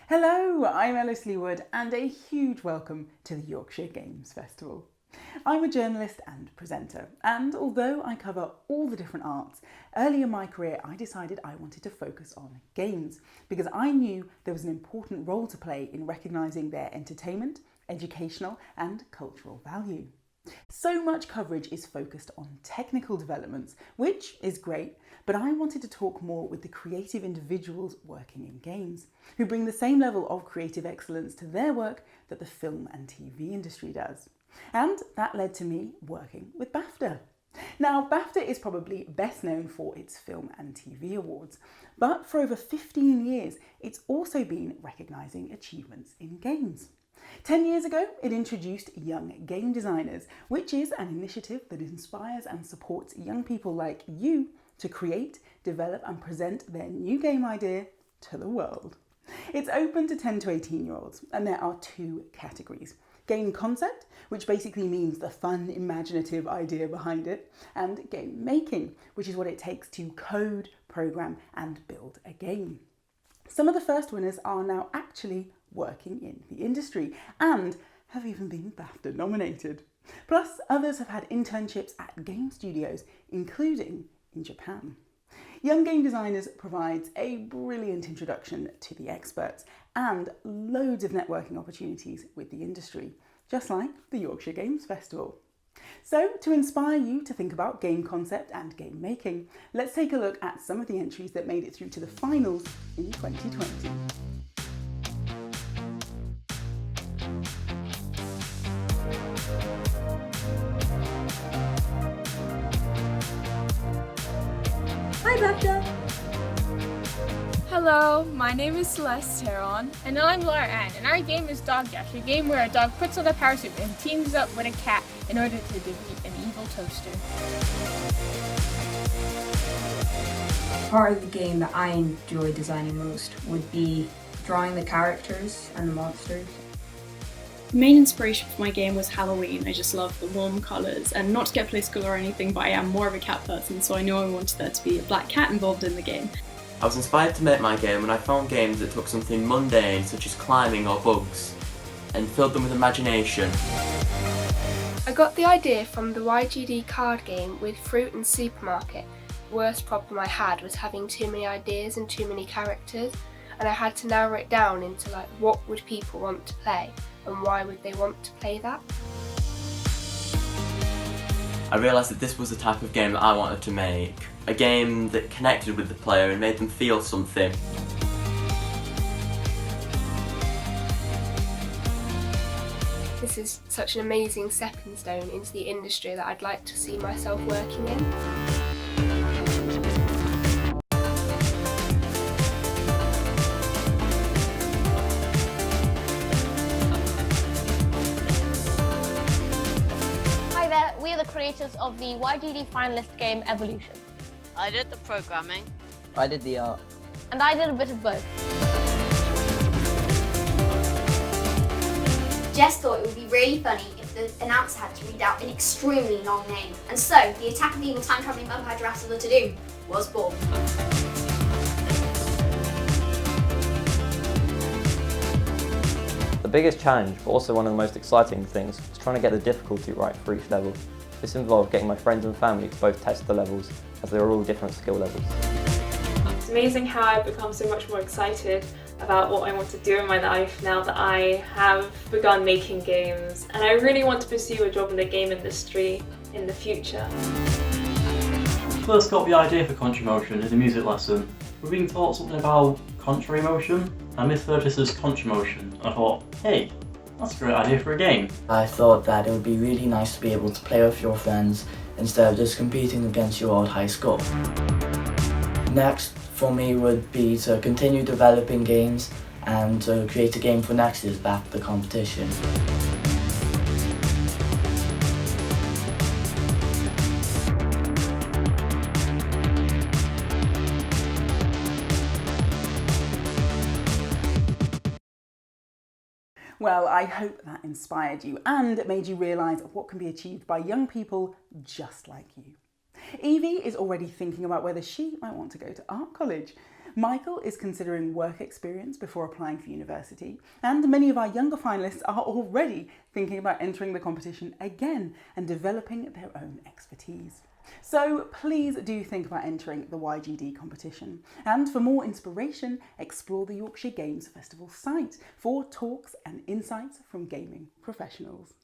Hello, I'm Ellis Leewood and a huge welcome to the Yorkshire Games Festival. I'm a journalist and presenter, and although I cover all the different arts, early in my career I decided I wanted to focus on games because I knew there was an important role to play in recognising their entertainment, educational and cultural value. So much coverage is focused on technical developments, which is great, but I wanted to talk more with the creative individuals working in games, who bring the same level of creative excellence to their work that the film and TV industry does. And that led to me working with BAFTA. Now, BAFTA is probably best known for its film and TV awards, but for over 15 years, it's also been recognising achievements in games. 10 years ago, it introduced Young Game Designers, which is an initiative that inspires and supports young people like you to create, develop and present their new game idea to the world. It's open to 10 to 18-year-olds, and there are two categories. Game concept, which basically means the fun, imaginative idea behind it, and game making, which is what it takes to code, program and build a game. Some of the first winners are now actually working in the industry and have even been BAFTA nominated. Plus, others have had internships at game studios, including in Japan. Young Game Designers provides a brilliant introduction to the experts and loads of networking opportunities with the industry, just like the Yorkshire Games Festival. So, to inspire you to think about game concept and game making, let's take a look at some of the entries that made it through to the finals in 2020. Hi BAFTA! Hello, my name is Celeste Heron. And I'm Laura Ann, and our game is Dog Dash, a game where a dog puts on a parachute and teams up with a cat in order to defeat an evil toaster. Part of the game that I enjoy designing most would be drawing the characters and the monsters. The main inspiration for my game was Halloween. I just love the warm colours, and not to get political or anything, but I am more of a cat person, so I knew I wanted there to be a black cat involved in the game. I was inspired to make my game when I found games that took something mundane such as climbing or bugs and filled them with imagination. I got the idea from the YGD card game with Fruit and Supermarket. The worst problem I had was having too many ideas and too many characters, and I had to narrow it down into what would people want to play and why would they want to play that. I realised that this was the type of game that I wanted to make. A game that connected with the player and made them feel something. This is such an amazing stepping stone into the industry that I'd like to see myself working in. Hi there, we are the creators of the YGD finalist game Evolution. I did the programming. I did the art. And I did a bit of both. Jess thought it would be really funny if the announcer had to read out an extremely long name. And so, the Attack of the Evil Time Travelling Vampire Dracula to do was born. The biggest challenge, but also one of the most exciting things, was trying to get the difficulty right for each level. This involved getting my friends and family to both test the levels, as they were all different skill levels. It's amazing how I've become so much more excited about what I want to do in my life now that I have begun making games, and I really want to pursue a job in the game industry in the future. First got the idea for Contra Motion in a music lesson. We're being taught something about contrary motion. I misheard this as Contra Motion. I thought, hey, that's a great idea for a game. I thought that it would be really nice to be able to play with your friends instead of just competing against your old high score. Next for me would be to continue developing games and to create a game for next year's BAFTA competition. Well, I hope that inspired you and made you realise what can be achieved by young people just like you. Evie is already thinking about whether she might want to go to art college. Michael is considering work experience before applying for university, and many of our younger finalists are already thinking about entering the competition again and developing their own expertise. So please do think about entering the YGD competition, and for more inspiration, explore the Yorkshire Games Festival site for talks and insights from gaming professionals.